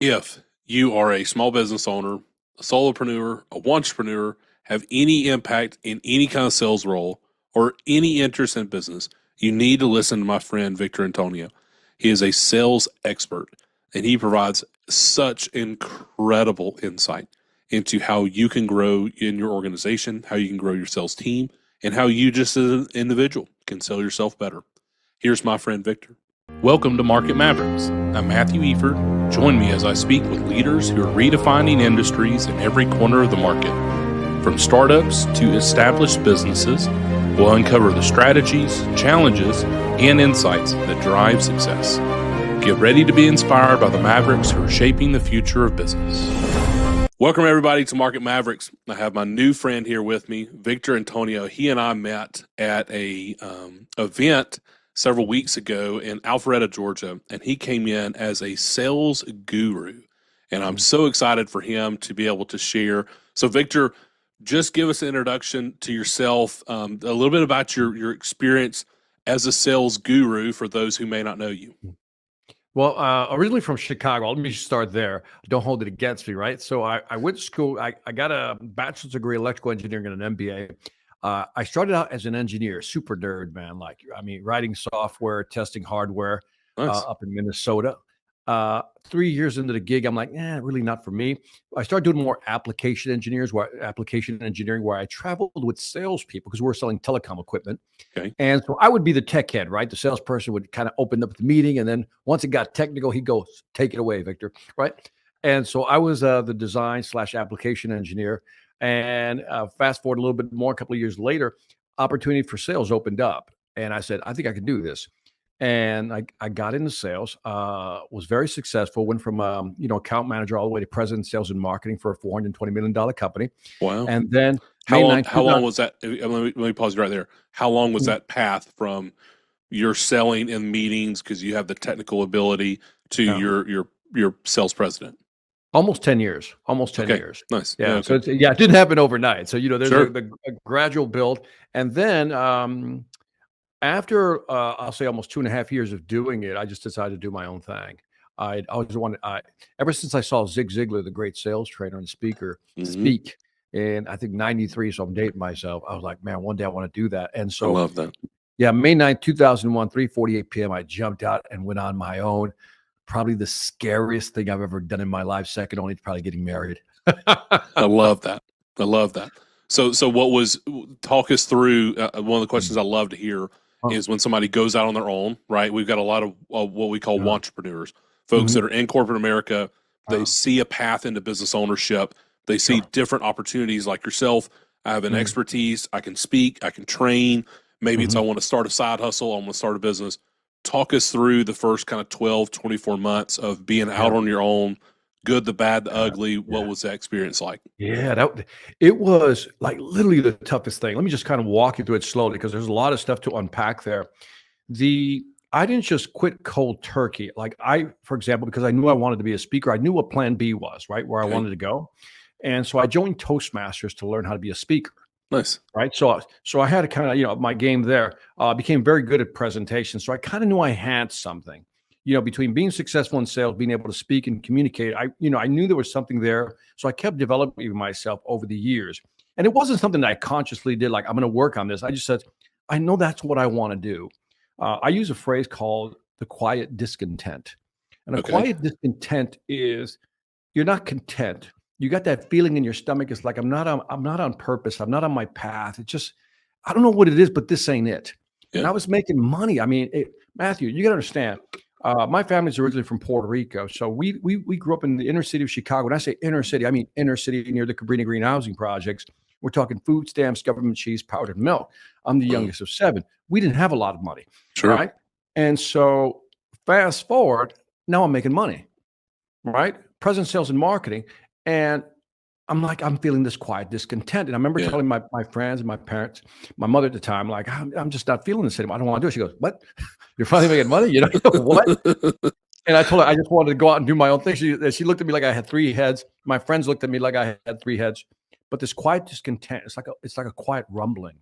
If you are a small business owner, a solopreneur, a wantrepreneur, have any impact in any kind of sales role or any interest in business, you need to listen to my friend Victor Antonio. He is a sales expert and he provides such incredible insight into how you can grow in your organization, how you can grow your sales team, and how you just as an individual can sell yourself better. Here's my friend Victor. Welcome to Market Mavericks. I'm Matthew Eford. Join me as I speak with leaders who are redefining industries in every corner of the market. From startups to established businesses, we'll uncover the strategies, challenges, and insights that drive success. Get ready to be inspired by the Mavericks who are shaping the future of business. Welcome, everybody, to Market Mavericks. I have my new friend here with me, Victor Antonio. He and I met at a event several weeks ago in Alpharetta, Georgia, and he came in as a sales guru. And I'm so excited for him to be able to share. So, Victor, just give us an introduction to yourself, a little bit about your experience as a sales guru for those who may not know you. Well, originally from Chicago. Let me start there. Don't hold it against me, right? So I went to school. I got a bachelor's degree in electrical engineering and an MBA. I started out as an engineer, super nerd, man. Writing software, testing hardware Nice. up in Minnesota. 3 years into the gig, I'm like, really not for me. I started doing more application engineering, where I traveled with salespeople because we were selling telecom equipment. Okay. And so I would be the tech head, right? The salesperson would kind of open up the meeting, and then once it got technical, he'd go, "Take it away, Victor," right? And so I was the design/application engineer. And fast forward a little bit more, a couple of years later, opportunity for sales opened up, and I said, "I think I can do this." And I got into sales, was very successful, went from account manager all the way to president of sales and marketing for a $420 million company. Wow. And then How May long? 9th, How long was that? Let me pause you right there. How long was that path from your selling in meetings because you have the technical ability to your sales president? almost 10 years, almost 10 Okay. years. Nice. Yeah. Okay. So it didn't happen overnight. So, there's Sure. a gradual build. And then after, I'll say almost 2.5 years of doing it, I just decided to do my own thing. I always wanted, ever since I saw Zig Ziglar, the great sales trainer and speaker, Mm-hmm. speak in, I think, 93. So I'm dating myself. I was like, man, one day I want to do that. And I so, love that. yeah, May 9th, 2001, 3:48 p.m., I jumped out and went on my own. Probably the scariest thing I've ever done in my life, second only to probably getting married. I love that. I love that. So talk us through one of the questions I love to hear is when somebody goes out on their own, right? We've got a lot of what we call wantrepreneurs, folks that are in corporate America. They see a path into business ownership. They see different opportunities like yourself. I have an expertise. I can speak. I can train. Maybe it's I want to start a side hustle. I want to start a business. Talk us through the first kind of 12, 24 months of being out on your own, good, the bad, the ugly. What was that experience like? Yeah, it was like literally the toughest thing. Let me just kind of walk you through it slowly because there's a lot of stuff to unpack there. I didn't just quit cold turkey. For example, because I knew I wanted to be a speaker, I knew what plan B was, right? Where I wanted to go. And so I joined Toastmasters to learn how to be a speaker. Nice. Right. So I had to kind of, my game there, became very good at presentation. So I kind of knew I had something, between being successful in sales, being able to speak and communicate. I knew there was something there. So I kept developing myself over the years. And it wasn't something that I consciously did, like, I'm going to work on this. I just said, I know that's what I want to do. I use a phrase called the quiet discontent. And a quiet discontent is you're not content. You got that feeling in your stomach. It's like, I'm not on purpose. I'm not on my path. It's just, I don't know what it is, but this ain't it. Yeah. And I was making money. I mean, Matthew, you got to understand, my family's originally from Puerto Rico. So we grew up in the inner city of Chicago. When I say inner city, I mean inner city near the Cabrini Green housing projects. We're talking food stamps, government cheese, powdered milk. I'm the youngest of 7. We didn't have a lot of money. Sure. Right. And so fast forward, now I'm making money. Right. President sales and marketing. And I'm feeling this quiet discontent. And I remember telling my friends and my parents, my mother at the time, like, I'm just not feeling this anymore. I don't want to do it. She goes, "What? You're finally making money? What?" And I told her I just wanted to go out and do my own thing. She looked at me like I had 3 heads. My friends looked at me like I had 3 heads. But this quiet discontent, it's like a quiet rumbling.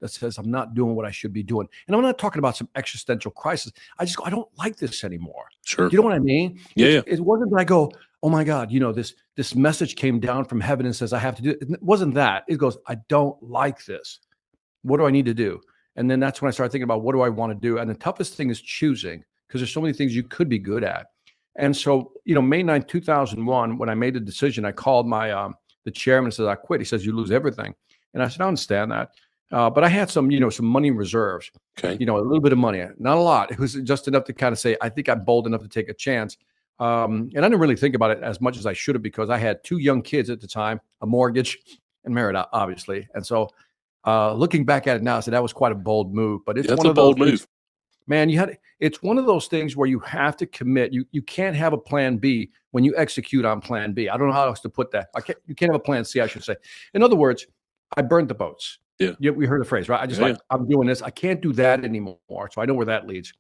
that says I'm not doing what I should be doing. And I'm not talking about some existential crisis. I just go, I don't like this anymore. Sure. You know what I mean? Yeah. It wasn't that I go, oh my God, this message came down from heaven and says I have to do it. It wasn't that. It goes, I don't like this. What do I need to do? And then that's when I started thinking about what do I want to do? And the toughest thing is choosing, because there's so many things you could be good at. And so, May 9th, 2001, when I made the decision, I called my the chairman and said, I quit. He says, you lose everything. And I said, I understand that. But I had some money in reserves, Okay. a little bit of money, not a lot. It was just enough to kind of say, I think I'm bold enough to take a chance. And I didn't really think about it as much as I should have, because I had 2 young kids at the time, a mortgage, and married, obviously. And so looking back at it now, I said that was quite a bold move. But it's one of those bold move. Man, it's one of those things where you have to commit. You can't have a plan B when you execute on plan B. I don't know how else to put that. You can't have a plan C, I should say. In other words, I burned the boats. Yeah. We heard the phrase, right? I just I'm doing this. I can't do that anymore. So I know where that leads.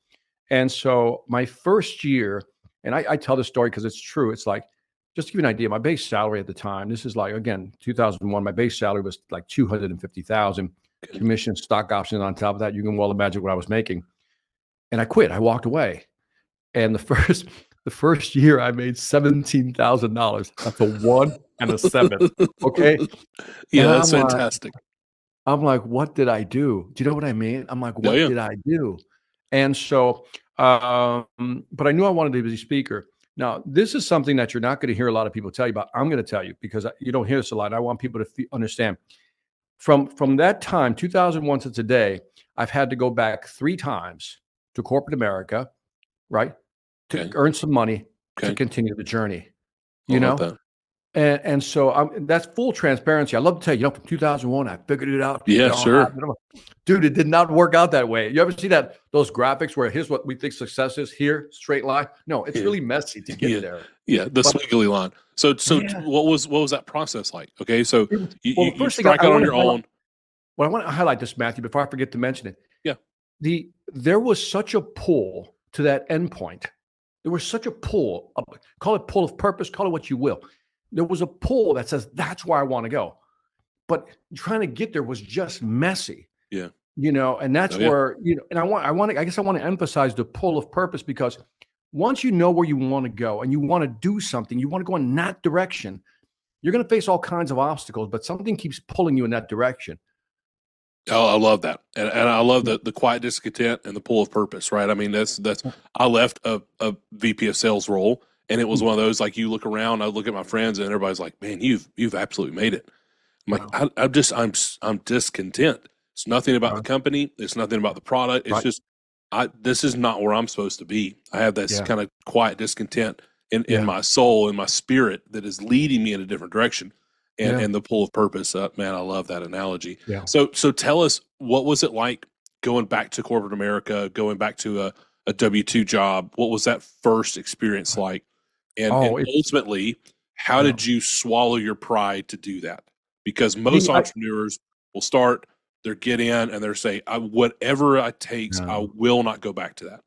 And so my first year, and I tell this story because it's true. It's like, just to give you an idea, my base salary at the time, this is like, again, 2001, my base salary was like $250,000, commission, stock options on top of that. You can well imagine what I was making. And I quit. I walked away. And the first year I made $17,000. That's a 1 and a 7. Okay. Yeah, that's fantastic. I'm like, what did I do? Do you know what I mean? I'm like, what did I do? And so, but I knew I wanted to be a speaker. Now, this is something that you're not going to hear a lot of people tell you about. I'm going to tell you because you don't hear this a lot. I want people to understand. From that time, 2001 to today, I've had to go back 3 times to corporate America, right? To earn some money to continue the journey, That. And so that's full transparency. I love to tell you, from 2001, I figured it out. Yeah, sure. Dude, it did not work out that way. You ever see those graphics where here's what we think success is, here, straight line? No, it's really messy to get there. Yeah, the squiggly line. So what was that process like? Okay, so you strike out on your own. Well, I want to highlight this, Matthew, before I forget to mention it. Yeah. There was such a pull to that endpoint. There was such a pull. Call it pull of purpose, call it what you will. There was a pull that says, that's where I want to go. But trying to get there was just messy. Yeah. And that's where, and I guess I want to emphasize the pull of purpose, because once you know where you want to go and you want to do something, you want to go in that direction, you're going to face all kinds of obstacles, but something keeps pulling you in that direction. Oh, I love that. And I love the quiet discontent and the pull of purpose, right? I mean, that's I left a VP of sales role, and it was one of those, like, you look around, I look at my friends, and everybody's like, man, you've absolutely made it. I'm like, I'm discontent. It's nothing about the company. It's nothing about the product. It's just, this is not where I'm supposed to be. I have this kind of quiet discontent in my soul, in my spirit, that is leading me in a different direction. And the pull of purpose, man, I love that analogy. Yeah. So tell us, what was it like going back to corporate America, going back to a W-2 job? What was that first experience like? And ultimately, how did you swallow your pride to do that? Because most entrepreneurs will start, they get in, and they're saying, whatever it takes, I will not go back to that.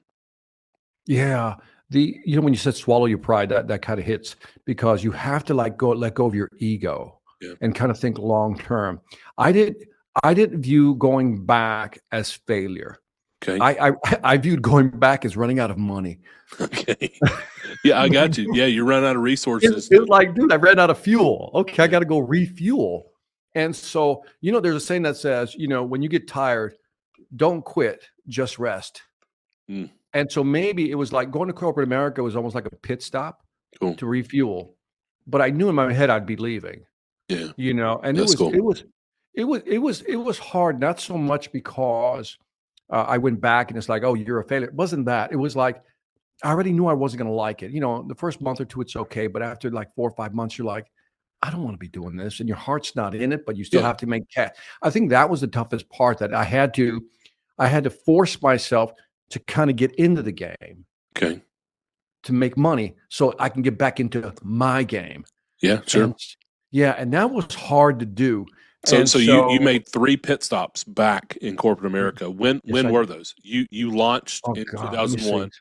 Yeah. When you said swallow your pride, that kind of hits, because you have to let go of your ego and kind of think long term. I didn't view going back as failure. Okay. I viewed going back as running out of money. Okay. Yeah, I got you. Yeah, you run out of resources. It's like, dude, I ran out of fuel. Okay, I got to go refuel. And so, there's a saying that says, when you get tired, don't quit, just rest. Mm. And so maybe it was like going to corporate America was almost like a pit stop to refuel. But I knew in my head I'd be leaving. Yeah. And it was hard, not so much because I went back and it's like, oh, you're a failure. It wasn't that. It was like, I already knew I wasn't going to like it. The first month or two, it's okay. But after like 4 or 5 months, you're like, I don't want to be doing this. And your heart's not in it, but you still have to make cash. I think that was the toughest part, that I had to force myself to kind of get into the game. Okay. To make money so I can get back into my game. Yeah, sure. And that was hard to do. So you made 3 pit stops back in corporate America. When were those? You launched in 2001.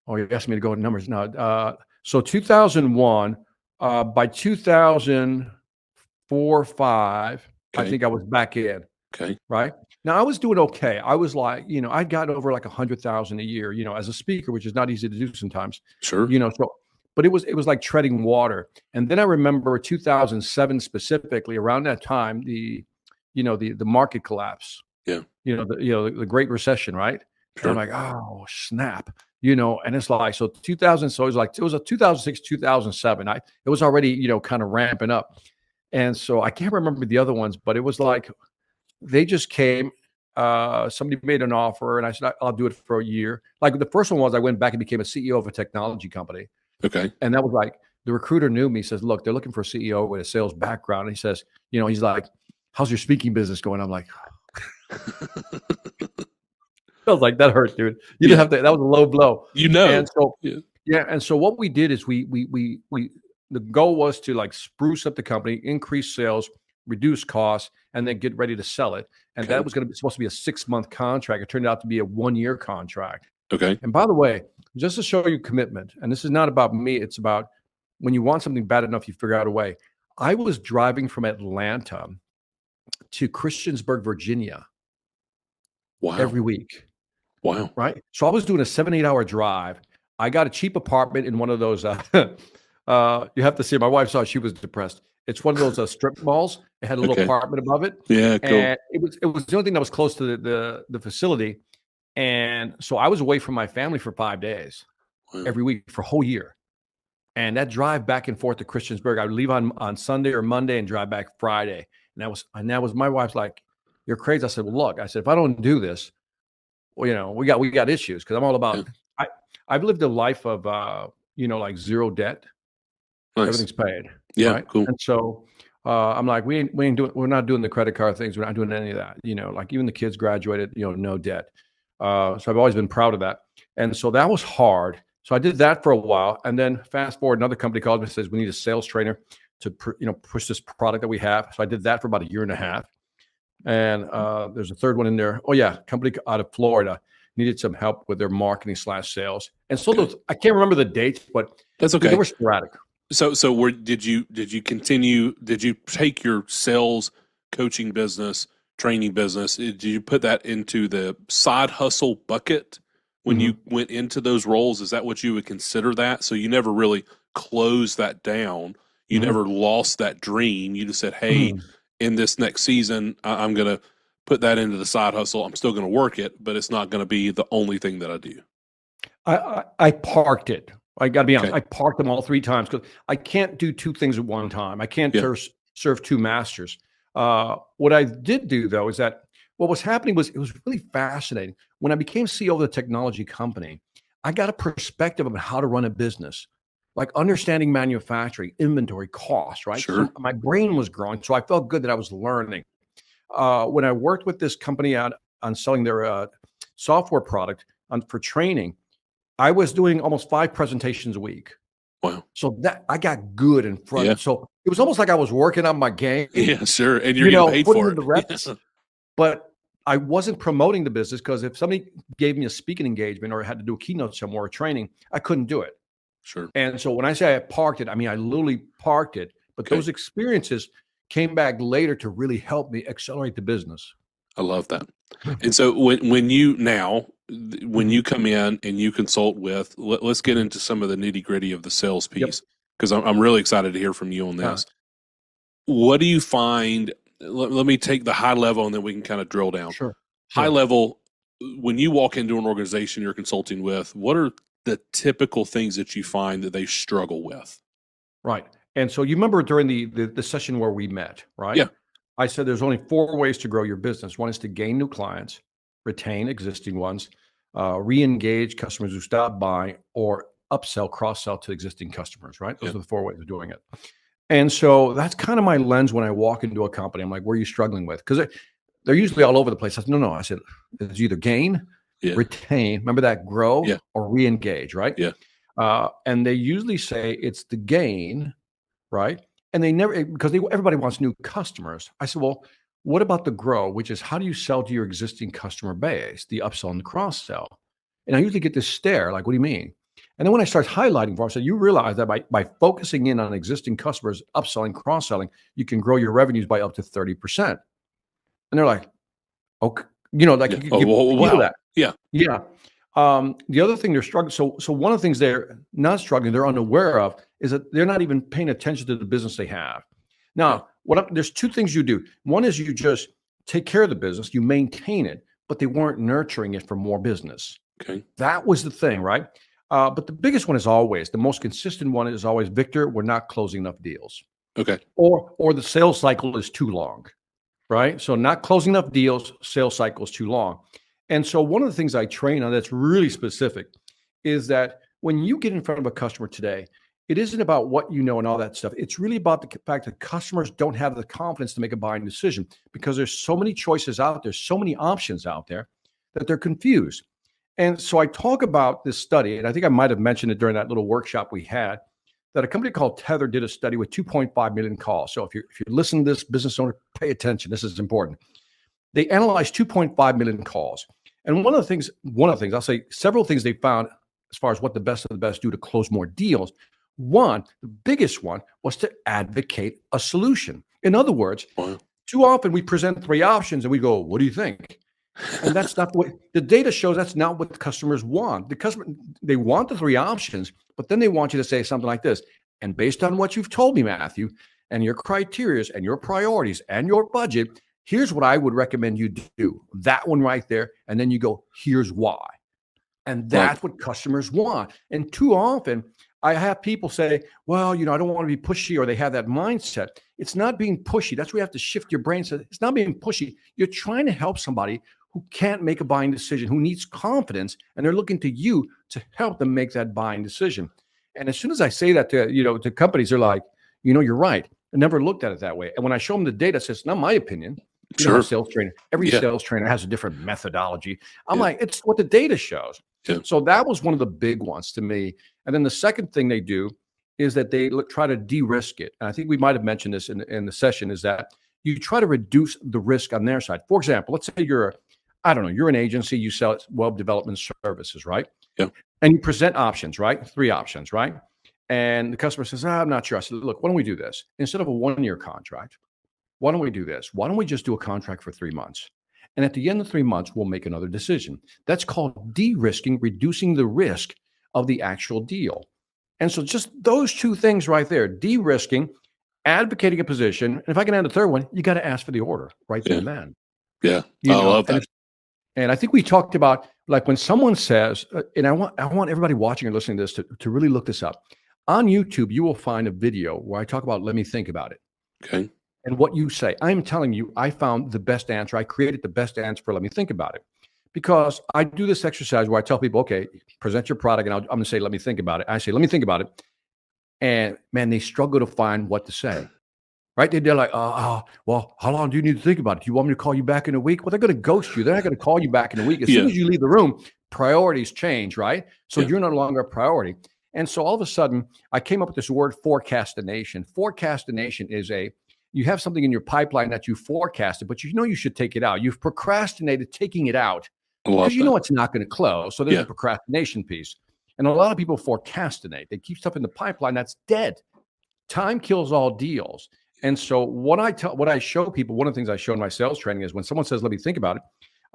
Oh, you asked me to go in numbers now. So 2001, by 2004, 5, I think I was back in. Okay. Right Now I was doing okay. I was like, I got over like 100,000 a year, as a speaker, which is not easy to do sometimes, Sure. so, but it was like treading water. And then I remember 2007 specifically, around that time, the market collapse, Yeah. the Great Recession, right? And I'm Sure. like, oh snap, and it's like, so 2000, so it was a 2006, 2007. It was already, kind of ramping up. And so I can't remember the other ones, but it was like they just came. Somebody made an offer, and I said, I'll do it for a year. Like the first one was, I went back and became a CEO of a technology company. Okay. And that was like, the recruiter knew me. He says, look, they're looking for a CEO with a sales background. And he says, he's like, how's your speaking business going? I'm like, I was like, that hurt, dude. You didn't Yeah. have to, that was a low blow. You know. And so, Yeah. yeah. And so what we did is the goal was to like spruce up the company, increase sales, reduce costs, and then get ready to sell it. And Okay. that was supposed to be a 6-month contract. It turned out to be a 1-year contract. Okay. And by the way, just to show you commitment, and this is not about me, it's about when you want something bad enough, you figure out a way. I was driving from Atlanta to Christiansburg, Virginia Wow. every week. Wow. Right. So I was doing a 7-8 hour drive. I got a cheap apartment in one of those. You have to see. My wife saw it, she was depressed. It's one of those strip malls. It had a little Okay. apartment above it, Yeah. Cool. and it was the only thing that was close to the facility. And so I was away from my family for 5 days Wow. every week for a whole year. And that drive back and forth to Christiansburg, I would leave on Sunday or Monday and drive back Friday. And that was my wife's like, "You're crazy." I said, "Well, look," I said, "if I don't do this, well, we got issues, because I'm all Yeah. about." I've lived a life of like zero debt. Nice. Everything's paid, Yeah. right? Cool. And so I'm like, we're not doing the credit card things. We're not doing any of that. Like even the kids graduated, no debt. So I've always been proud of that. And so that was hard. So I did that for a while, and then fast forward, another company called me and says we need a sales trainer to push this product that we have. So I did that for about a year and a half. And there's a third one in there. Oh yeah, company out of Florida needed some help with their marketing / sales. And so Okay. I can't remember the dates, but That's they okay. were sporadic. So where did you continue? Did you take your sales coaching business, training business? Did you put that into the side hustle bucket when you Mhm. went into those roles? Is that what you would consider that? So you never really closed that down. You Mhm. never lost that dream. You just said, "Hey, Mhm. in this next season, I'm going to put that into the side hustle. I'm still going to work it, but it's not going to be the only thing that I do." I parked it. I got to be honest. Okay. I parked them all 3 times because I can't do two things at one time. I can't Yeah. serve two masters. What I did do though is that what was happening was, it was really fascinating. When I became CEO of the technology company, I got a perspective of how to run a business, like understanding manufacturing, inventory, costs. Right. So Sure. my brain was growing. So I felt good that I was learning. When I worked with this company on selling their software product for training, I was doing almost 5 presentations a week. Wow. So that I got good in Yeah. front. So it was almost like I was working on my game, Yeah. Sure. And you're getting paid putting for in it. the reps, Yeah. but I wasn't promoting the business, because if somebody gave me a speaking engagement or had to do a keynote somewhere or training, I couldn't do it. Sure. And so when I say I parked it, I mean I literally parked it. But Okay. those experiences came back later to really help me accelerate the business. I love that. And so when Mhm. you come in and you consult with, let's get into some of the nitty gritty of the sales Yep. piece, because I'm really excited to hear from you on All right. this. What do you find? Let me take the high level and then we can kind of drill down. Sure. High Sure. level, when you walk into an organization you're consulting with, what are the typical things that you find that they struggle with? Right. And so you remember during the session where we met, right? Yeah. I said there's only 4 ways to grow your business. One is to gain new clients, retain existing ones, re-engage customers who stop buying, or upsell, cross-sell to existing customers, right? Yeah. Those are the 4 ways of doing it. And so that's kind of my lens when I walk into a company. I'm like, where are you struggling with? Because they're usually all over the place. I said, no. I said, it's either gain, Yeah. retain, remember that, grow, Yeah. or re-engage, right? Yeah. And they usually say it's the gain, right? And they never, because everybody wants new customers. I said, well, what about the grow, which is how do you sell to your existing customer base, the upsell and the cross sell? And I usually get this stare, like, what do you mean? And then when I start highlighting for them, I said, you realize that by focusing in on existing customers, upselling, cross selling, you can grow your revenues by up to 30%. And they're like, okay. Like Yeah. you Oh, feel wow. that. Yeah. Yeah. The other thing they're struggling. So one of the things they're not struggling, they're unaware of, is that they're not even paying attention to the business they have. Yeah. Now, there's two things you do. One is you just take care of the business, you maintain it, but they weren't nurturing it for more business. Okay. That was the thing, right? But the biggest one is always the most consistent one is always, Victor, we're not closing enough deals, Okay. or the sales cycle is too long, right? So not closing enough deals, sales cycle is too long. And so one of the things I train on that's really specific is that when you get in front of a customer today, it isn't about what you know and all that stuff. It's really about the fact that customers don't have the confidence to make a buying decision because there's so many choices out there, so many options out there that they're confused. And so I talk about this study, and I think I might have mentioned it during that little workshop we had, that a company called Tether did a study with 2.5 million calls. So if you listen to this, business owner, pay attention. This is important. They analyzed 2.5 million calls. And one of the things, I'll say several things they found as far as what the best of the best do to close more deals. One, the biggest one was to advocate a solution. In other words, Wow. too often we present three options and we go, what do you think? And that's not what the data shows. That's not what the customers want. The customer, they want the three options, but then they want you to say something like this. And based on what you've told me, Matthew, and your criteria and your priorities and your budget, here's what I would recommend you do. That one right there. And then you go, here's why. And that's what customers want. And too often I have people say, well, I don't want to be pushy, or they have that mindset. It's not being pushy. That's where you have to shift your brain. So it's not being pushy. You're trying to help somebody who can't make a buying decision, who needs confidence, and they're looking to you to help them make that buying decision. And as soon as I say that to companies, they're like, you're right. I never looked at it that way. And when I show them the data, it says, not my opinion. Sure. Sales trainer, every Yeah. sales trainer has a different methodology. I'm Yeah. like, it's what the data shows. Yeah. So that was one of the big ones to me. And then the second thing they do is that they try to de-risk it. And I think we might have mentioned this in the session, is that you try to reduce the risk on their side. For example, let's say you're an agency, you sell web development services, right? Yeah. And you present options, right? 3 options, right? And the customer says, I'm not sure. I said, look, why don't we do this? Instead of a 1-year contract, why don't we do this? Why don't we just do a contract for 3 months? And at the end of 3 months, we'll make another decision. That's called de-risking, reducing the risk of the actual deal. And so just those two things right there, de-risking, advocating a position. And if I can add a third one, you got to ask for the order right there and then. Yeah. I love that. And I think we talked about, like, when someone says, and I want everybody watching or listening to this to really look this up. On YouTube, you will find a video where I talk about, let me think about it. Okay. And what you say, I'm telling you, I found the best answer. I created the best answer for let me think about it. Because I do this exercise where I tell people, okay, present your product, and I'm going to say, let me think about it. I say, let me think about it. And man, they struggle to find what to say. Right? They're like, well, how long do you need to think about it? Do you want me to call you back in a week? Well, they're going to ghost you. They're not going to call you back in a week. As soon as you leave the room, priorities change, right? So you're no longer a priority. And so all of a sudden, I came up with this word, forecastination. Forecastination is you have something in your pipeline that you forecasted, but you should take it out. You've procrastinated taking it out because it's not going to close. So there's a procrastination piece. And a lot of people forecastinate. They keep stuff in the pipeline that's dead. Time kills all deals. And so what I show people, one of the things I show in my sales training is when someone says, let me think about it,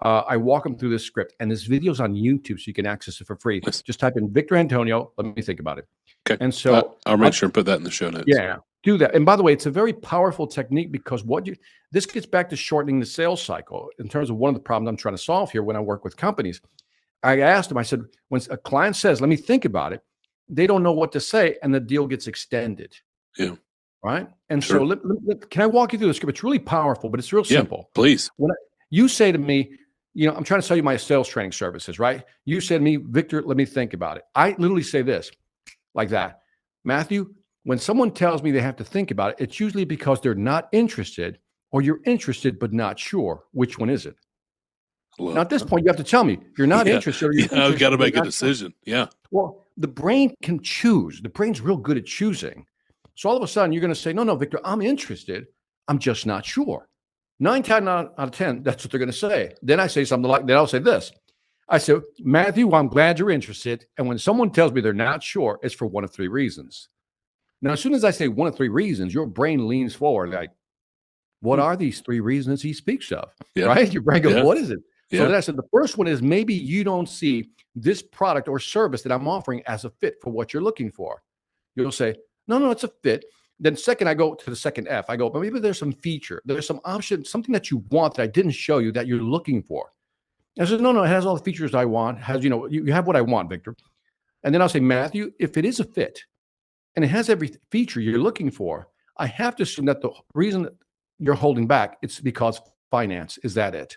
I walk them through this script. And this video's on YouTube, so you can access it for free. Nice. Just type in Victor Antonio, let me think about it. Okay. And so I'll make sure and put that in the show notes. Yeah, do that. And by the way, it's a very powerful technique because this gets back to shortening the sales cycle in terms of one of the problems I'm trying to solve here when I work with companies. I asked them, I said, when a client says, let me think about it, they don't know what to say, and the deal gets extended. Yeah. Right. And so can I walk you through the script? It's really powerful, but it's real simple. Please. When you say to me, I'm trying to sell you my sales training services, right? You say to me, Victor, let me think about it. I literally say this like that. Matthew, when someone tells me they have to think about it, it's usually because they're not interested, or you're interested but not sure. Which one is it? Now, at this point, you have to tell me you're not interested. Or you're interested, I've got to make a decision. Sure. Yeah. Well, the brain can choose. The brain's real good at choosing. So all of a sudden, you're going to say, no, Victor, I'm interested. I'm just not sure. 9 times out of 10, that's what they're going to say. Then I say something like, then I'll say this. I say, Matthew, I'm glad you're interested. And when someone tells me they're not sure, it's for one of 3 reasons. Now, as soon as I say one of 3 reasons, your brain leans forward like, what are these 3 reasons he speaks of? Yeah. Right? Your brain goes, what is it? So Yeah. then I said, the first one is maybe you don't see this product or service that I'm offering as a fit for what you're looking for. You'll say, no, it's a fit. Then second, I go to the second F. I go, but maybe there's some feature, there's some option, something that you want that I didn't show you that you're looking for. I said, no, it has all the features I want. Has, you have what I want, Victor. And then I'll say, Matthew, if it is a fit and it has every feature you're looking for, I have to assume that the reason you're holding back, it's because finance. Is that it?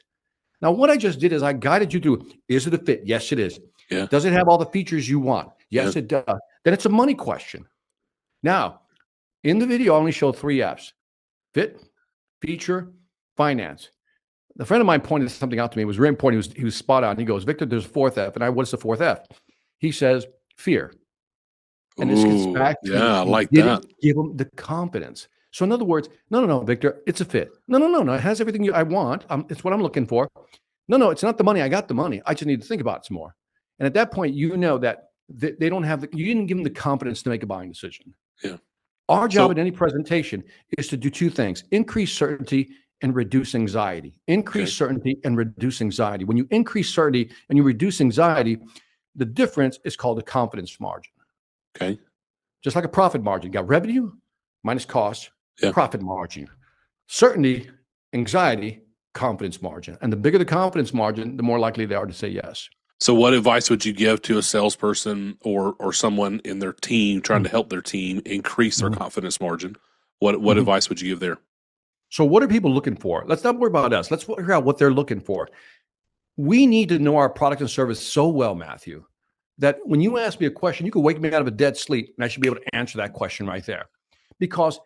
Now, what I just did is I guided you through, is it a fit? Yes, it is. Yeah. Does it have all the features you want? Yes, Yeah. it does. Then it's a money question. Now, in the video, I only show 3 F's: fit, feature, finance. A friend of mine pointed something out to me. It was very important. He was spot on. He goes, Victor, there's a 4th F. And what's the 4th F? He says, fear. And this gets back to I like didn't that. give him the confidence. So in other words, no, Victor, it's a fit. No, it has everything I want. It's what I'm looking for. No, it's not the money. I got the money. I just need to think about it some more. And at that point, you know that they don't have you didn't give them the confidence to make a buying decision. Yeah. Our job in any presentation is to do 2 things: increase certainty and reduce anxiety. Increase certainty and reduce anxiety. When you increase certainty and you reduce anxiety, the difference is called the confidence margin. Okay. Just like a profit margin. You got revenue minus cost, Yeah. profit margin. Certainty, anxiety, confidence margin. And the bigger the confidence margin, the more likely they are to say yes. So what advice would you give to a salesperson or someone in their team trying to help their team increase their confidence margin? What advice would you give there? So what are people looking for? Let's not worry about us. Let's figure out what they're looking for. We need to know our product and service so well, Matthew, that when you ask me a question, you can wake me out of a dead sleep and I should be able to answer that question right there. Because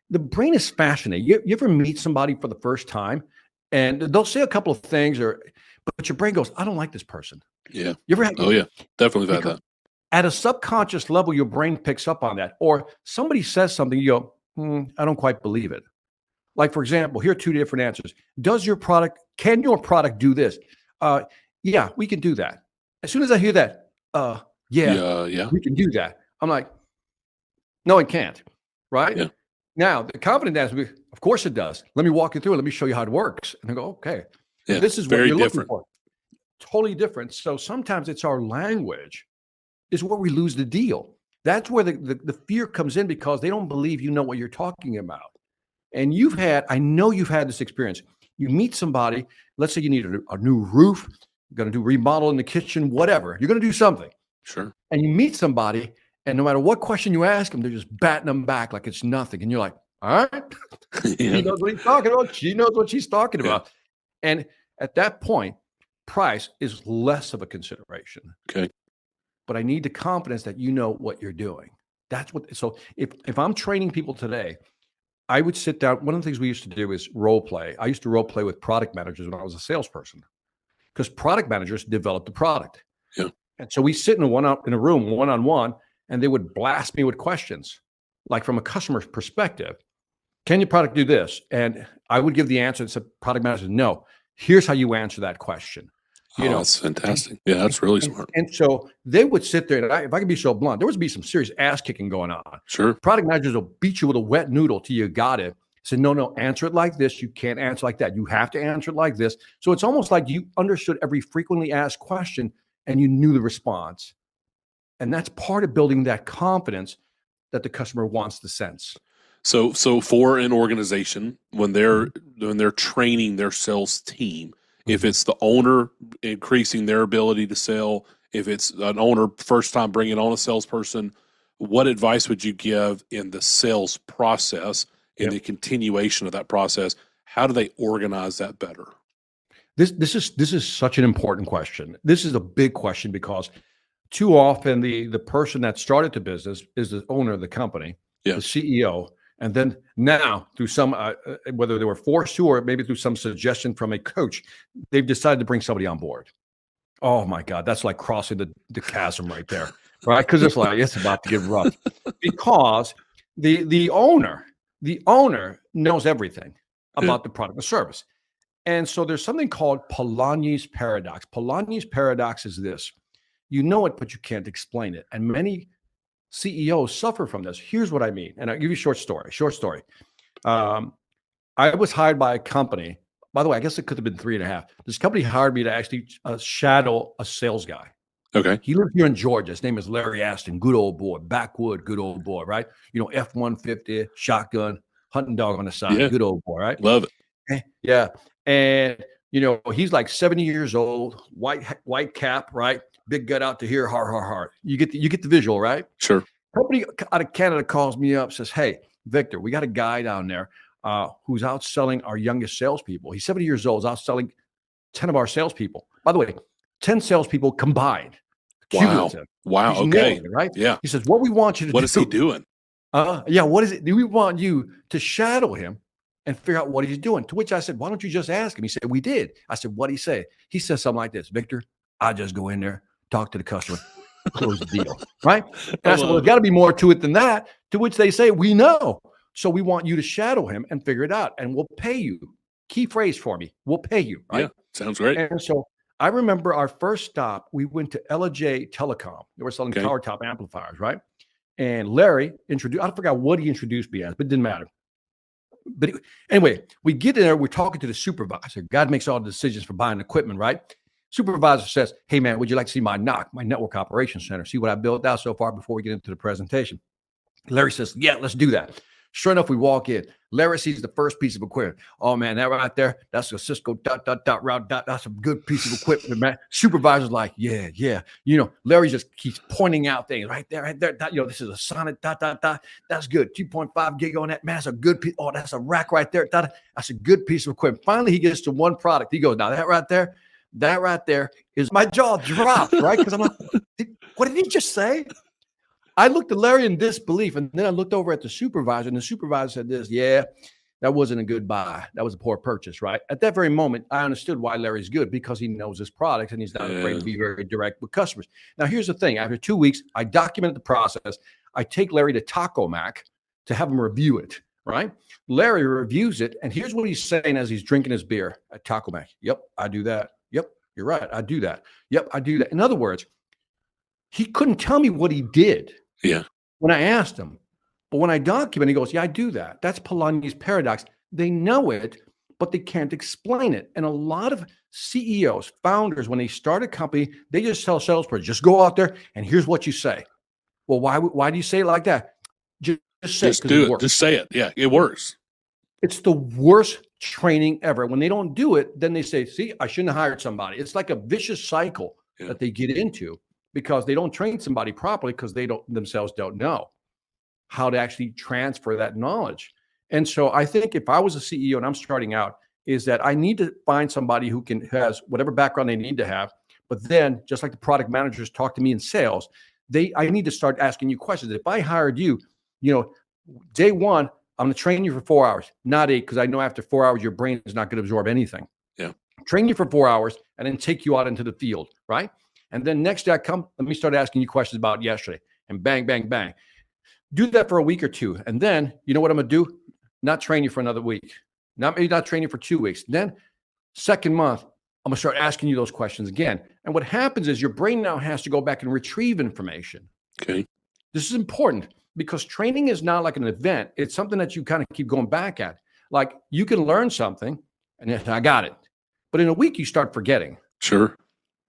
the brain is fascinating. You ever meet somebody for the first time and they'll say a couple of things, but your brain goes, I don't like this person. Yeah. You ever had, Oh yeah, definitely had that. At a subconscious level, your brain picks up on that. Or somebody says something, you go, I don't quite believe it. Like, for example, here are 2 different answers. Can your product do this? Yeah, we can do that. As soon as I hear that, Yeah. we can do that. I'm like, no, it can't. Right? Yeah. Now, the confident answer, of course it does. Let me walk you through it. Let me show you how it works. And I go, okay. Yeah. This is what very you're different. looking for. Totally different. So sometimes it's our language is where we lose the deal. That's where the fear comes in, because they don't believe you know what you're talking about. And I know you've had this experience. You meet somebody, let's say you need a new roof, you're going to do remodel in the kitchen, whatever. You're going to do something. Sure. And you meet somebody, and no matter what question you ask them, they're just batting them back like it's nothing. And you're like, all right, he knows what he's talking about. She knows what she's talking about. And at that point, price is less of a consideration. Okay. But I need the confidence that you know what you're doing. So if I'm training people today, I would sit down. One of the things we used to do is role play. I used to role play with product managers when I was a salesperson, because product managers develop the product. Yeah. And so we sit in a room one-on-one, and they would blast me with questions, like from a customer's perspective. Can your product do this? And I would give the answer, and said, product manager, no. Here's how you answer that question. That's fantastic. Yeah, that's really smart. And so they would sit there, and if I could be so blunt, there would be some serious ass kicking going on. Sure. Product managers will beat you with a wet noodle till you got it. Say, no, answer it like this. You can't answer like that. You have to answer it like this. So it's almost like you understood every frequently asked question and you knew the response. And that's part of building that confidence that the customer wants to sense. So for an organization, when they're training their sales team, if it's the owner increasing their ability to sell, if it's an owner first time bringing on a salesperson, what advice would you give in the sales process, in the continuation of that process? How do they organize that better? This is such an important question. This is a big question, because too often the person that started the business is the owner of the company, the CEO. And then now, through some, whether they were forced to or maybe through some suggestion from a coach, they've decided to bring somebody on board. Oh my God, that's like crossing the chasm right there, right? Because it's about to get rough. Because the owner knows everything about the product or service. And so there's something called Polanyi's paradox. Polanyi's paradox is this: you know it, but you can't explain it. And many CEOs suffer from this. Here's what I mean. And I'll give you a short story. I was hired by a company by the way, I guess it could have been 3.5. This company hired me to actually shadow a sales guy. Okay. He lives here in Georgia. His name is Larry Aston. Good old boy, backwood, good old boy, right? F-150, shotgun, hunting dog on the side. Yeah. Good old boy, right? Love it. Yeah. And he's like 70 years old, white cap, right? Big gut out to here, har. You get the visual, right? Sure. Company out of Canada calls me up, says, "Hey, Victor, we got a guy down there who's outselling our youngest salespeople. He's 70 years old, outselling 10 of our salespeople. By the way, 10 salespeople combined. Cumulative. Wow. He's Okay. nailing it, right? Yeah. He says, what we want you to do. What is he doing? Yeah, what is it? Do we want you to shadow him and figure out what he's doing? To which I said, why don't you just ask him? He said, we did. I said, what'd he say? He said something like this, Victor, I just go in there, talk to the customer, close the deal, right? And I said, well, there's got to be more to it than that. To which they say, we know. So we want you to shadow him and figure it out, and we'll pay you. Key phrase for me, we'll pay you, right? Yeah, sounds great. And so I remember our first stop, we went to LJ Telecom. They were selling power top amplifiers, right? And Larry introduced, I forgot what he introduced me as, but it didn't matter. But anyway, we get in there, we're talking to the supervisor. God makes all the decisions for buying equipment, right? Supervisor says, hey man, would you like to see my NOC, my network operations center? See what I built out so far before we get into the presentation. Larry says, yeah, let's do that. Sure enough, we walk in. Larry sees the first piece of equipment. Oh man, that right there, that's a Cisco ... route . That's a good piece of equipment, man. Supervisor's like, yeah. Larry just keeps pointing out things right there. This is a Sonic ... That's good. 2.5 gig on that, man. That's a good piece. Oh, that's a rack right there. That's a good piece of equipment. Finally, he gets to one product. He goes, now that right there is, my jaw dropped, right? Because I'm like, what did he just say? I looked at Larry in disbelief, and then I looked over at the supervisor, and the supervisor said this, yeah, that wasn't a good buy. That was a poor purchase, right? At that very moment, I understood why Larry's good, because he knows his product, and he's not afraid to be very direct with customers. Now, here's the thing. After 2 weeks, I documented the process. I take Larry to Taco Mac to have him review it, right? Larry reviews it, and here's what he's saying as he's drinking his beer at Taco Mac. Yep, I do that. Yep, you're right. I do that. Yep, I do that. In other words, he couldn't tell me what he did. Yeah. When I asked him, but when I document, he goes, yeah, I do that. That's Polanyi's paradox. They know it, but they can't explain it. And a lot of CEOs, founders, when they start a company, they just tell salespeople, just go out there and here's what you say. Well, why do you say it like that? Just say it. Just do it. Just say it. Yeah, it works. It's the worst training ever. When they don't do it, then they say, see, I shouldn't have hired somebody. It's like a vicious cycle that they get into, because they don't train somebody properly, because they themselves don't know how to actually transfer that knowledge. And so I think if I was a CEO and I'm starting out, is that I need to find somebody who has whatever background they need to have. But then, just like the product managers talk to me in sales, I need to start asking you questions. If I hired you, day one, I'm going to train you for 4 hours, not 8, because I know after 4 hours, your brain is not going to absorb anything. Yeah. Train you for 4 hours and then take you out into the field, right? And then next day I come, let me start asking you questions about yesterday, and bang, bang, bang. Do that for a week or two. And then, you know what I'm going to do? Not train you for another week. Maybe not train you for 2 weeks. Then second month, I'm going to start asking you those questions again. And what happens is your brain now has to go back and retrieve information. Okay. This is important, because training is not like an event. It's something that you kind of keep going back at. Like, you can learn something and then I got it. But in a week, you start forgetting. Sure.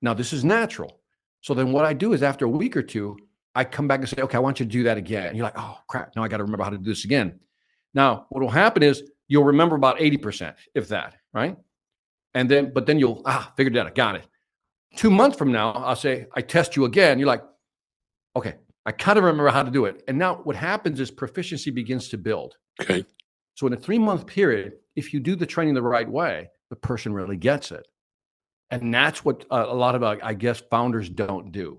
Now, this is natural. So then what I do is, after a week or two, I come back and say, okay, I want you to do that again. And you're like, oh, crap. Now I got to remember how to do this again. Now, what will happen is you'll remember about 80%, if that, right? But then you'll, figured it out. I got it. 2 months from now, I'll say, I test you again. You're like, okay, I kind of remember how to do it. And now what happens is proficiency begins to build. Okay. So in a 3-month period, if you do the training the right way, the person really gets it. And that's what a lot of, I guess, founders don't do.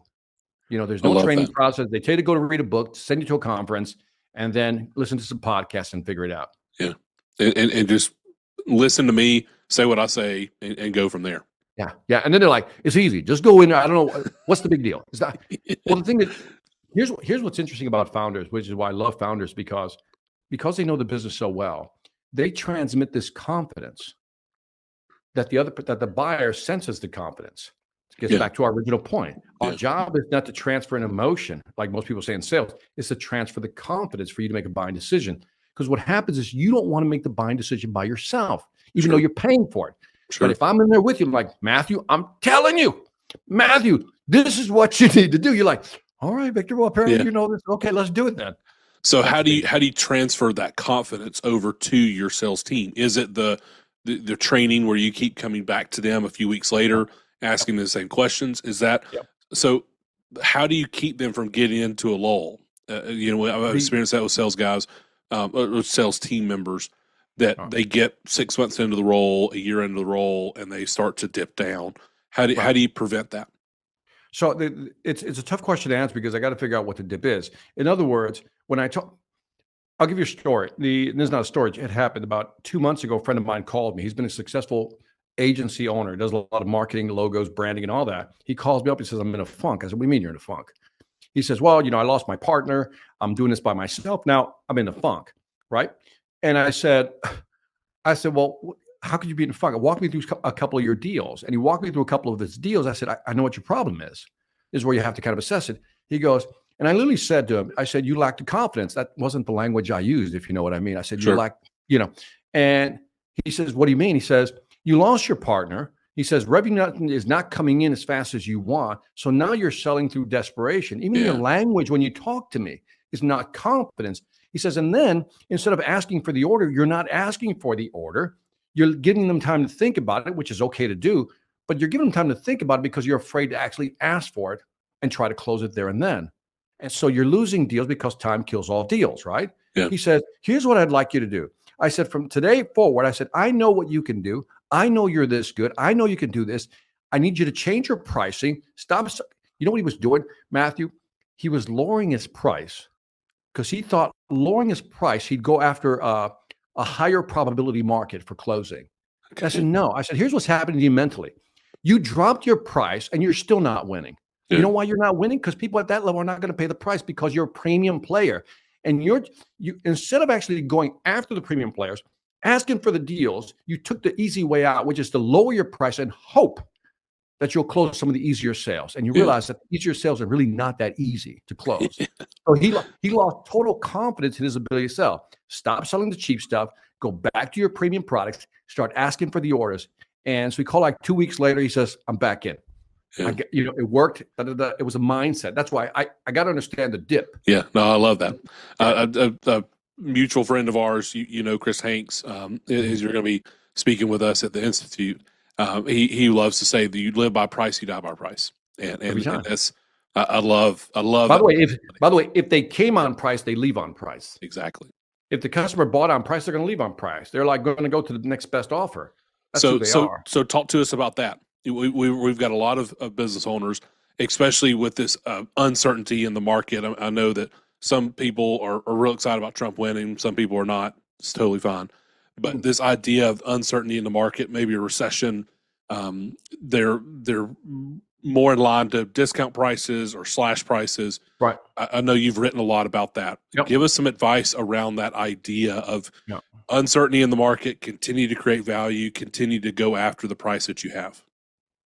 There's no training process. They tell you to go to read a book, send you to a conference, and then listen to some podcasts and figure it out. Yeah. And just listen to me, say what I say, and go from there. Yeah. Yeah. And then they're like, it's easy. Just go in there. I don't know. What's the big deal? It's not. Well, the thing that, here's what's interesting about founders, which is why I love founders, because they know the business so well, they transmit this confidence that the buyer senses the confidence. It gets back to our original point. Our job is not to transfer an emotion, like most people say in sales. It's to transfer the confidence for you to make a buying decision. Because what happens is, you don't want to make the buying decision by yourself. even though you're paying for it. Sure. But if I'm in there with you, I'm like, Matthew, I'm telling you, Matthew, this is what you need to do. You're like, all right, Victor, well, apparently you know this. Okay, let's do it then. So how do you transfer that confidence over to your sales team? Is it the training where you keep coming back to them a few weeks later, asking the same questions? Is that so? How do you keep them from getting into a lull? I've experienced that with sales guys, or sales team members, that they get 6 months into the role, a year into the role, and they start to dip down. How do you prevent that? So it's a tough question to answer because I got to figure out what the dip is. In other words, when I talk, I'll give you a story. This is not a story. It happened about 2 months ago. A friend of mine called me. He's been a successful agency owner, does a lot of marketing, logos, branding, and all that. He calls me up. He says, I'm in a funk. I said, what do you mean you're in a funk? He says, well, I lost my partner. I'm doing this by myself. Now I'm in a funk, right? And I said, well, how could you be in a funk? Walk me through a couple of your deals. And he walked me through a couple of his deals. I said, I know what your problem is. This is where you have to kind of assess it. He goes, and I literally said to him, I said, you lack the confidence. That wasn't the language I used, if you know what I mean. I said, you lack, and he says, what do you mean? He says, you lost your partner. He says, revenue is not coming in as fast as you want. So now you're selling through desperation. Even your language when you talk to me is not confidence. He says, and then instead of asking for the order, you're not asking for the order. You're giving them time to think about it, which is okay to do, but you're giving them time to think about it because you're afraid to actually ask for it and try to close it there and then. And so you're losing deals because time kills all deals, right? Yeah. He says, here's what I'd like you to do. I said, from today forward, I said, I know what you can do. I know you're this good. I know you can do this. I need you to change your pricing. Stop. You know what he was doing, Matthew? He was lowering his price because he thought lowering his price, he'd go after a higher probability market for closing. Okay. I said, no. I said, here's what's happening to you mentally. You dropped your price and you're still not winning. Yeah. You know why you're not winning? Because people at that level are not going to pay the price because you're a premium player. And you instead of actually going after the premium players, asking for the deals, you took the easy way out, which is to lower your price and hope that you'll close some of the easier sales. And you realize that easier sales are really not that easy to close. So he lost total confidence in his ability to sell. Stop selling the cheap stuff. Go back to your premium products. Start asking for the orders. And so he called like 2 weeks later. He says, I'm back in. Yeah. It worked. It was a mindset. That's why I got to understand the dip. Yeah, no, I love that. A mutual friend of ours, Chris Hanks, is you're going to be speaking with us at the Institute. He loves to say that you live by price, you die by price, and that's I love. By the way, if they came on price, they leave on price. Exactly. If the customer bought on price, they're going to leave on price. They're like going to go to the next best offer. That's who they are. So talk to us about that. We've got a lot of business owners, especially with this uncertainty in the market. I know that some people are real excited about Trump winning. Some people are not. It's totally fine. But this idea of uncertainty in the market, maybe a recession, they're more in line to discount prices or slash prices. Right. I know you've written a lot about that. Yep. Give us some advice around that idea of uncertainty in the market, continue to create value, continue to go after the price that you have.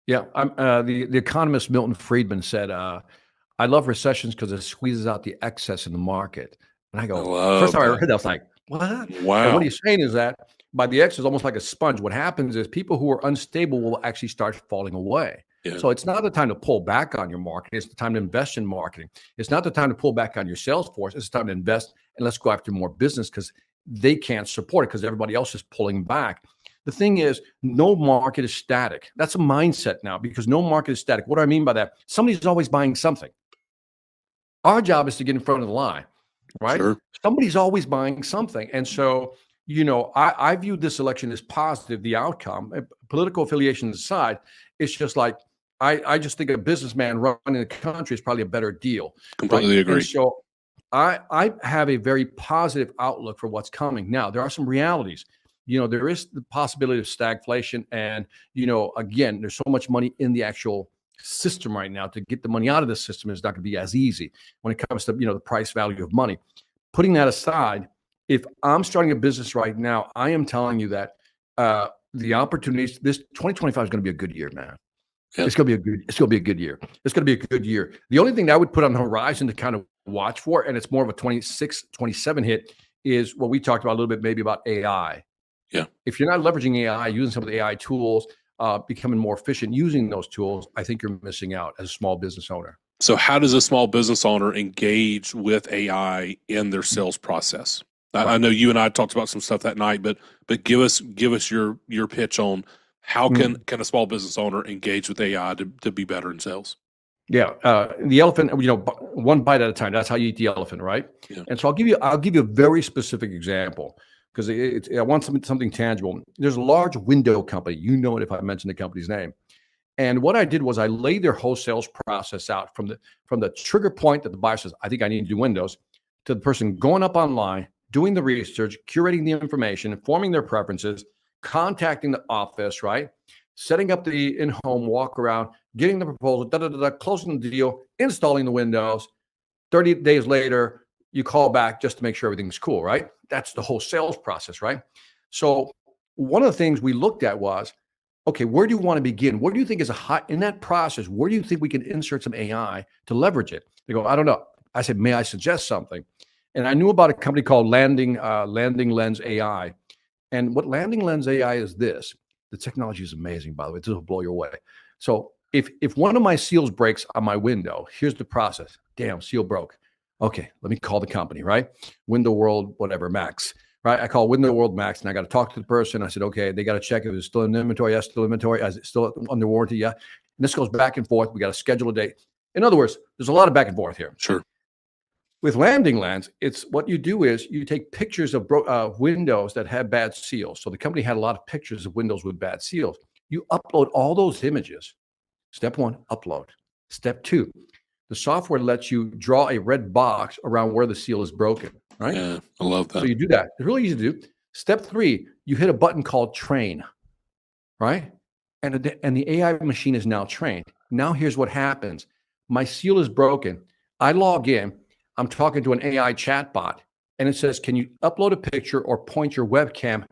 Yeah, the economist Milton Friedman said, I love recessions because it squeezes out the excess in the market. And I go, first time I heard that, I was like, what? Wow. And what he's saying is that by the excess, almost like a sponge, what happens is people who are unstable will actually start falling away. Yeah. So it's not the time to pull back on your marketing. It's the time to invest in marketing. It's not the time to pull back on your sales force. It's the time to invest and let's go after more business because they can't support it because everybody else is pulling back. The thing is, no market is static. That's a mindset now because no market is static. What do I mean by that? Somebody's always buying something. Our job is to get in front of the line, right? Sure. Somebody's always buying something. And so, I viewed this election as positive, the outcome. Political affiliations aside, it's just like, I just think a businessman running the country is probably a better deal. Completely agree. And so I have a very positive outlook for what's coming. Now, there are some realities. There is the possibility of stagflation. And, again, there's so much money in the actual system right now. To get the money out of the system is not going to be as easy when it comes to, the price value of money. Putting that aside, if I'm starting a business right now, I am telling you that the opportunities, this 2025 is going to be a good year, man. Yeah. It's going to be a good year. It's going to be a good year. The only thing that I would put on the horizon to kind of watch for, and it's more of a 26, 27 hit, is what we talked about a little bit, maybe about AI. Yeah. If you're not leveraging AI, using some of the AI tools, becoming more efficient using those tools, I think you're missing out as a small business owner. So how does a small business owner engage with AI in their sales process? I Right. know you and I talked about some stuff that night, but give us your pitch on how Mm. can a small business owner engage with AI to be better in sales? Yeah, the elephant, one bite at a time. That's how you eat the elephant, right? Yeah, And so I'll give you a very specific example because I want something tangible. There's a large window company. You know it if I mention the company's name. And what I did was I laid their whole sales process out from the trigger point that the buyer says, I think I need to do windows, to the person going up online, doing the research, curating the information, informing their preferences, contacting the office, right? Setting up the in-home walk around, getting the proposal, closing the deal, installing the windows. 30 days later, you call back just to make sure everything's cool, right? That's the whole sales process, right? So one of the things we looked at was, okay, where do you want to begin? Where do you think is a hot in that process? Where do you think we can insert some AI to leverage it? They go, I don't know. I said, may I suggest something? And I knew about a company called Landing Lens AI. And what Landing Lens AI is this. The technology is amazing, by the way. This will blow you away. So if one of my seals breaks on my window, here's the process. Damn, seal broke. Okay, let me call the company, right? Window World, whatever, Max, right? I call Window World Max and I got to talk to the person. I said, okay, they got to check if it's still in inventory. Yes, still inventory. Is it still under warranty? Yeah. And this goes back and forth. We got to schedule a date. In other words, there's a lot of back and forth here. sure. With Landing Lens, it's what you do is you take pictures of windows that have bad seals. So the company had a lot of pictures of windows with bad seals. You upload all those images. Step one, upload. Step two, the software lets you draw a red box around where the seal is broken, right? Yeah, I love So that. you do that. It's really easy to do. Step three, you hit a button called train, right? And the AI machine is now trained. Now here's what happens. My seal is broken. I log in. I'm talking to an AI chatbot, and it says, can you upload a picture or point your webcam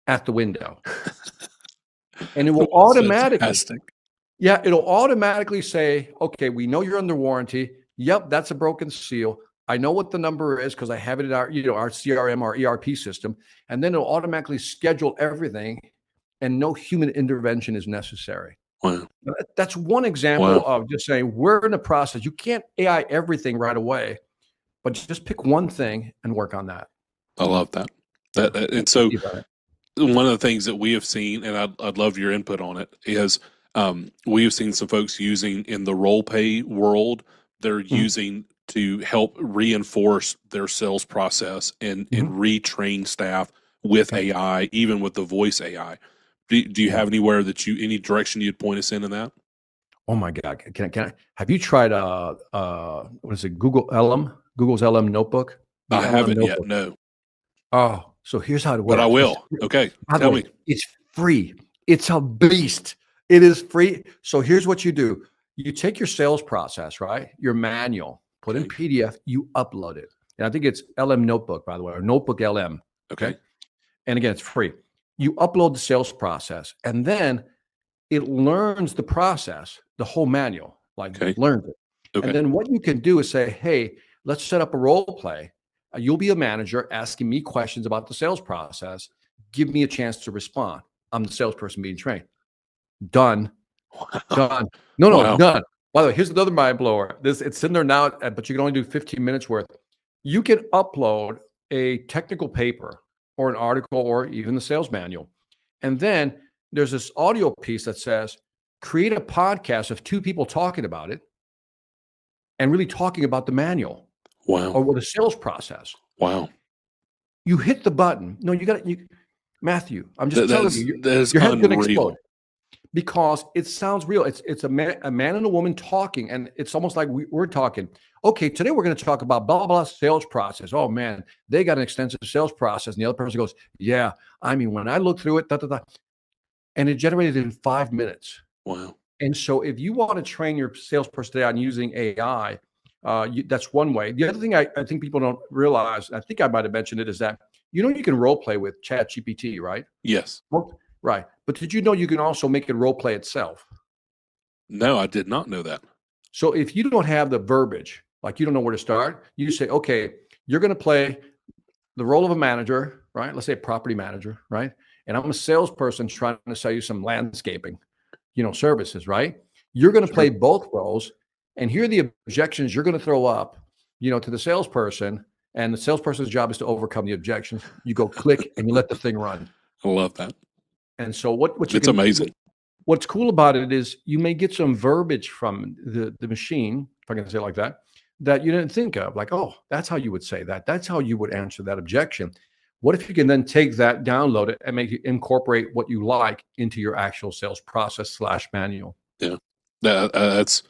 at the window? And it will That's automatically, fantastic. yeah, it'll automatically say, okay, we know you're under warranty. Yep, that's a broken seal. I know what the number is because I have it in our CRM, our ERP system. And then it'll automatically schedule everything and no human intervention is necessary. Wow. That's one example Wow. of just saying we're in the process. You can't AI everything right away, but just pick one thing and work on that. I love that. Yeah. And so one of the things that we have seen, and I'd love your input on it, is we have seen some folks using in the role play world, they're Mhm. using to help reinforce their sales process and Mhm. retrain staff with Yeah. AI, even with the voice AI. Do you Yeah. have anywhere that any direction you'd point us in that? Oh my God. Can I have you tried what is it? Google's LM notebook? I The LM haven't yet, notebook. no, Oh, so here's how it but I works. It's will. Okay, By the tell way, me. it's free. It's a beast. It is free. So here's what you do. You take your sales process, right? Your manual, put in Okay, PDF, you upload it. And I think it's LM Notebook, by the way, or Notebook LM. Okay. okay, And again, it's free. You upload the sales process and then it learns the process, the whole manual, like okay, learns it. And okay. then what you can do is say, hey, let's set up a role play. You'll be a manager asking me questions about the sales process. Give me a chance to respond. I'm the salesperson being trained. Done. Wow, Done. No, wow. done. By the way, here's another mind blower. It's in there now, but you can only do 15 minutes worth. You can upload a technical paper or an article or even the sales manual. And then there's this audio piece that says, create a podcast of two people talking about it and really talking about the manual Wow. or what a sales process. Wow. You hit the button. No, Matthew, I'm just That, that telling is you, that is your head's going to explode unreal. because it sounds real. It's a man and a woman talking, and it's almost like we're talking. Okay, today we're going to talk about blah, blah, blah sales process. Oh man, they got an extensive sales process. And the other person goes, yeah, I mean, when I look through it, and it generated in 5 minutes. Wow. And so if you want to train your salesperson today on using AI, that's one way. The other thing I think people don't realize, I think I might have mentioned it, is that you can role play with Chat GPT, right? Yes. Well, right. But did you know you can also make it role play itself? No, I did not know that. So if you don't have the verbiage, like you don't know where to start, you say, okay, you're going to play the role of a manager, right? Let's say a property manager, right? and I'm a salesperson trying to sell you some landscaping, services, right? You're going to play both roles, and here are the objections you're going to throw up, to the salesperson, and the salesperson's job is to overcome the objections. You go click and you let the thing run. I love that. And so what you It's can amazing. What's cool about it is you may get some verbiage from the machine, if I can say it like that, that you didn't think of. Like, oh, that's how you would say that. That's how you would answer that objection. What if you can then take that, download it, and make it incorporate what you like into your actual sales process / manual? Yeah, that's.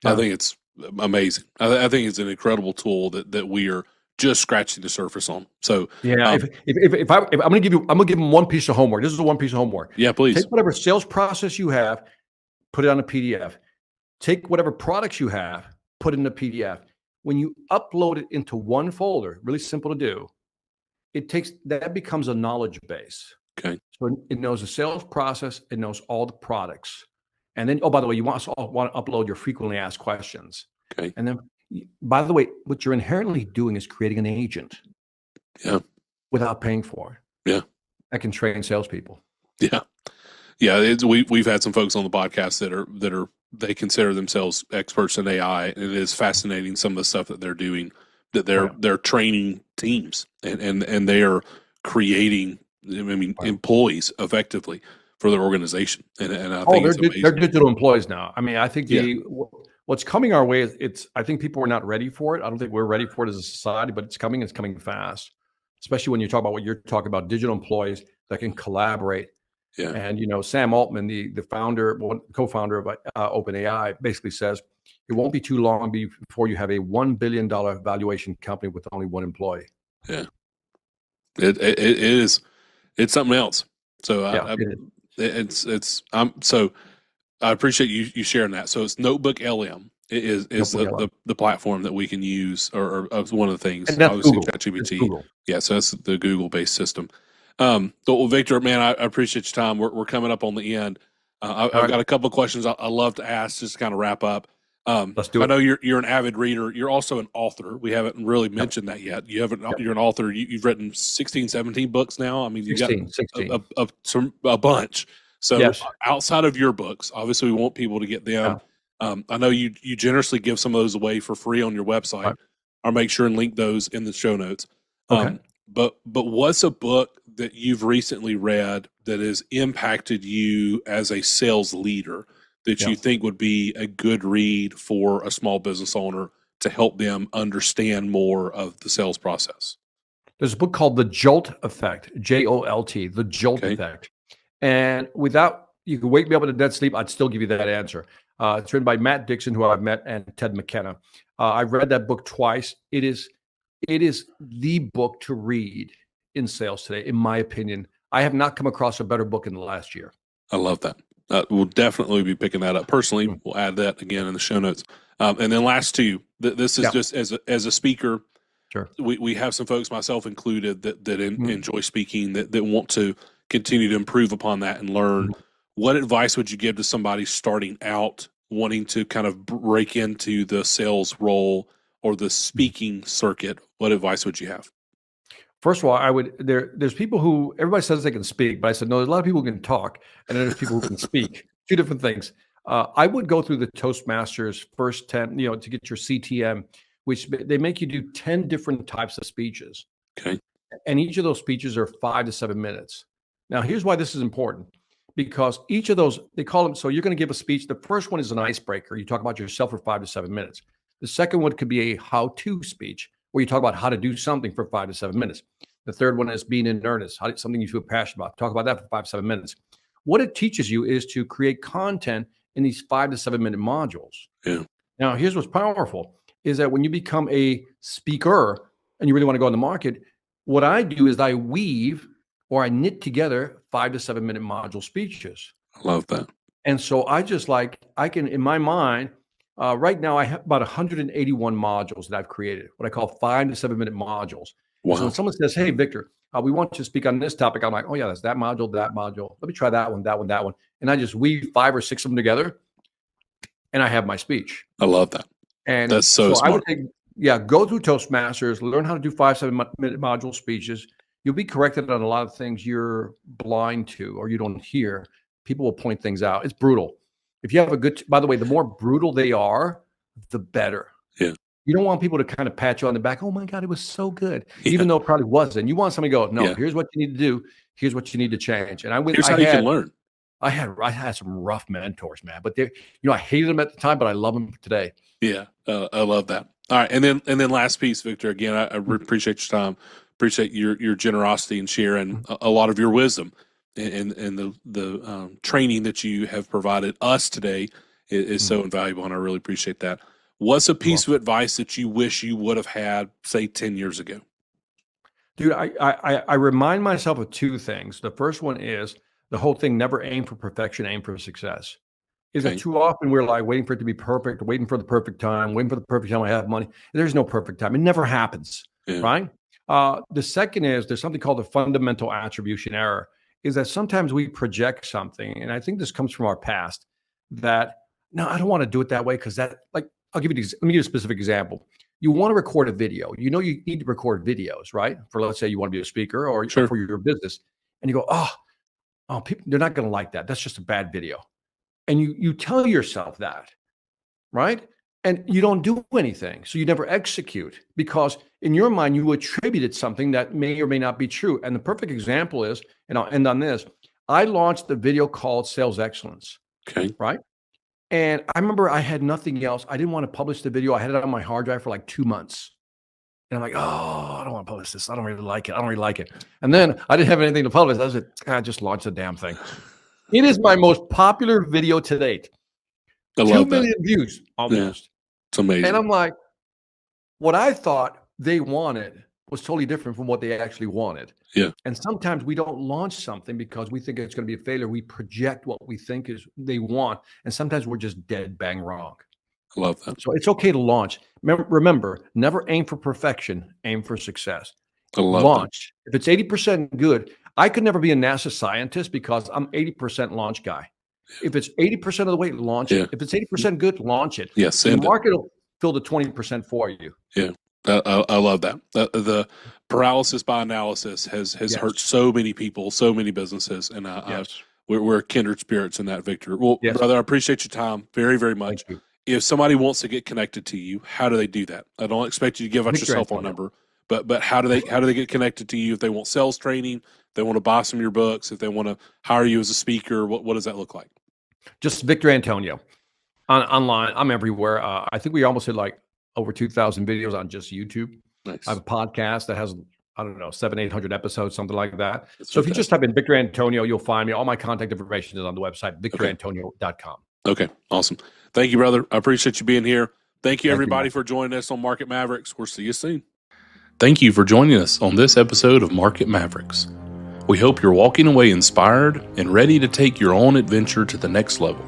I think it's amazing. I think it's an incredible tool that we are just scratching the surface on. So yeah, if I'm gonna give them one piece of homework. This is the one piece of homework. Yeah, please. Take whatever sales process you have, put it on a PDF. Take whatever products you have, put it in a PDF. When you upload it into one folder, really simple to do, that becomes a knowledge base. Okay. So it knows the sales process, it knows all the products. And then, oh, by the way, you want to upload your frequently asked questions. Okay. And then, by the way, what you're inherently doing is creating an agent. Yeah. Without paying for it. Yeah. That can train salespeople. Yeah. Yeah. We've had some folks on the podcast that they consider themselves experts in AI, and it is fascinating some of the stuff that they're doing, that they're training teams and they are creating, employees effectively for their organization. And I think they're digital employees now. I mean, I think what's coming our way is I think people are not ready for it. I don't think we're ready for it as a society, but it's coming fast, especially when you talk about what you're talking about, digital employees that can collaborate. Yeah. And, Sam Altman, the co-founder of OpenAI, basically says it won't be too long before you have a $1 billion valuation company with only one employee. Yeah. It is. It's something else. So so I appreciate you sharing that. So it's Notebook LM is the platform that we can use, or one of the things. And that's obviously Google. ChatGPT. Yeah, so that's the Google based system. Well, Victor, man, I appreciate your time. We're coming up on the end. I've got a couple of questions I love to ask just to kind of wrap up. Let's do it. I know you're an avid reader. You're also an author. We haven't really mentioned that yet. You're an author. You've written 16, 17 books now. I mean, you got 16. A bunch. So yes. Outside of your books, obviously we want people to get them. Yeah. I know you generously give some of those away for free on your website. Right. I'll make sure and link those in the show notes. Okay. But what's a book that you've recently read that has impacted you as a sales leader that you think would be a good read for a small business owner to help them understand more of the sales process? There's a book called The Jolt Effect, JOLT, The Jolt Effect. And you could wake me up in a dead sleep, I'd still give you that answer. It's written by Matt Dixon, who I've met, and Ted McKenna. I've read that book twice. It is the book to read in sales today, in my opinion. I have not come across a better book in the last year. I love that. We'll definitely be picking that up. Personally, we'll add that again in the show notes. And then last two, this is just as a speaker. Sure. We have some folks, myself included, that enjoy speaking, that want to continue to improve upon that and learn. What advice would you give to somebody starting out, wanting to kind of break into the sales role or the speaking circuit? What advice would you have? First of all, there's people who, everybody says they can speak, but I said, no, there's a lot of people who can talk, and then there's people who can speak. Two different things. I would go through the Toastmasters first 10, to get your CTM, which they make you do 10 different types of speeches. Okay. And each of those speeches are 5 to 7 minutes. Now, here's why this is important. Because each of those, they call them, so you're going to give a speech. The first one is an icebreaker. You talk about yourself for 5 to 7 minutes. The second one could be a how-to speech, where you talk about how to do something for 5 to 7 minutes. The third one is being in earnest, something you feel passionate about. Talk about that for 5 to 7 minutes. What it teaches you is to create content in these 5 to 7 minute modules. Yeah. Now, here's what's powerful, is that when you become a speaker and you really want to go on the market, what I do is I weave or I knit together 5 to 7 minute module speeches. I love that. And so I can, in my mind, right now I have about 181 modules that I've created, what I call 5 to 7 minute modules. Wow. So when someone says, hey, Victor, we want you to speak on this topic, I'm like, oh yeah, that's that module. Let me try that one. And I just weave 5 or 6 of them together and I have my speech. I love that. And that's so smart. I would go through Toastmasters, learn how to do 5 7 minute module speeches, you'll be corrected on a lot of things you're blind to or you don't hear. People will point things out. It's brutal. If you have a good, by the way, the more brutal they are, the better. Yeah. You don't want people to kind of pat you on the back. Oh my God, it was so good, Yeah. even though it probably wasn't. You want somebody to go, no, Yeah. here's what you need to do. Here's what you need to change. And Here's how you can learn. I had some rough mentors, man, but they, I hated them at the time, but I love them today. Yeah. I love that. All right. And then last piece, Victor, again, I appreciate your time. Appreciate your generosity and sharing a lot of your wisdom and the training that you have provided us today is so invaluable. And I really appreciate that. What's a piece of advice that you wish you would have had, say, 10 years ago? Dude, I remind myself of two things. The first one is the whole thing, never aim for perfection, aim for success. Is that too often we're like waiting for it to be perfect, waiting for the perfect time, waiting for the perfect time I have money. There's no perfect time. It never happens, right? The second is there's something called the fundamental attribution error, is that sometimes we project something, and I think this comes from our past, that, no, I don't want to do it that way because that, like, let me give you a specific example. You want to record a video. You know you need to record videos, right? For, let's say, you want to be a speaker or for your business. And you go, oh, people, they're not going to like that. That's just a bad video. And you tell yourself that, right? And you don't do anything. So you never execute because in your mind, you attributed something that may or may not be true. And the perfect example is, and I'll end on this, I launched the video called Sales Excellence, right? And I remember I had nothing else. I didn't want to publish the video. I had it on my hard drive for like 2 months. And I'm like, oh, I don't want to publish this. I don't really like it. And then I didn't have anything to publish. I was like, I just launched the damn thing. It is my most popular video to date. 2 million views almost. Yeah, it's amazing. And I'm like, what I thought they wanted was totally different from what they actually wanted. Yeah. And sometimes we don't launch something because we think it's going to be a failure. We project what we think is they want. And sometimes we're just dead bang wrong. I love that. So it's okay to launch. Remember, never aim for perfection, aim for success. I love launch. That. If it's 80% good, I could never be a NASA scientist because I'm 80% launch guy. If it's 80% of the way, launch it. If it's 80% good, launch it. Yes. The market will fill the 20% for you. Yeah. I love that. The paralysis by analysis has hurt so many people, so many businesses. And we're kindred spirits in that, Victor. Well, brother, I appreciate your time very, very much. If somebody wants to get connected to you, how do they do that? I don't expect you to give out your cell phone number, but how do they get connected to you if they want sales training, if they want to buy some of your books, if they want to hire you as a speaker? What does that look like? Just Victor Antonio online. I'm everywhere. I think we almost hit like over 2,000 videos on just YouTube. Nice. I have a podcast that has, I don't know, 700-800 episodes, something like that. So if you just type in Victor Antonio, you'll find me. All my contact information is on the website, victorantonio.com. Okay, awesome. Thank you, brother. I appreciate you being here. Thank you, everybody, for joining us on Market Mavericks. We'll see you soon. Thank you for joining us on this episode of Market Mavericks. We hope you're walking away inspired and ready to take your own adventure to the next level.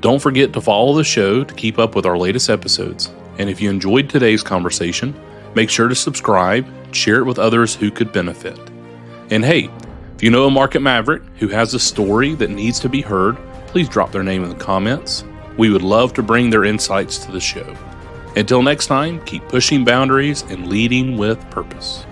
Don't forget to follow the show to keep up with our latest episodes. And if you enjoyed today's conversation, make sure to subscribe, share it with others who could benefit. And hey, if you know a market maverick who has a story that needs to be heard, please drop their name in the comments. We would love to bring their insights to the show. Until next time, keep pushing boundaries and leading with purpose.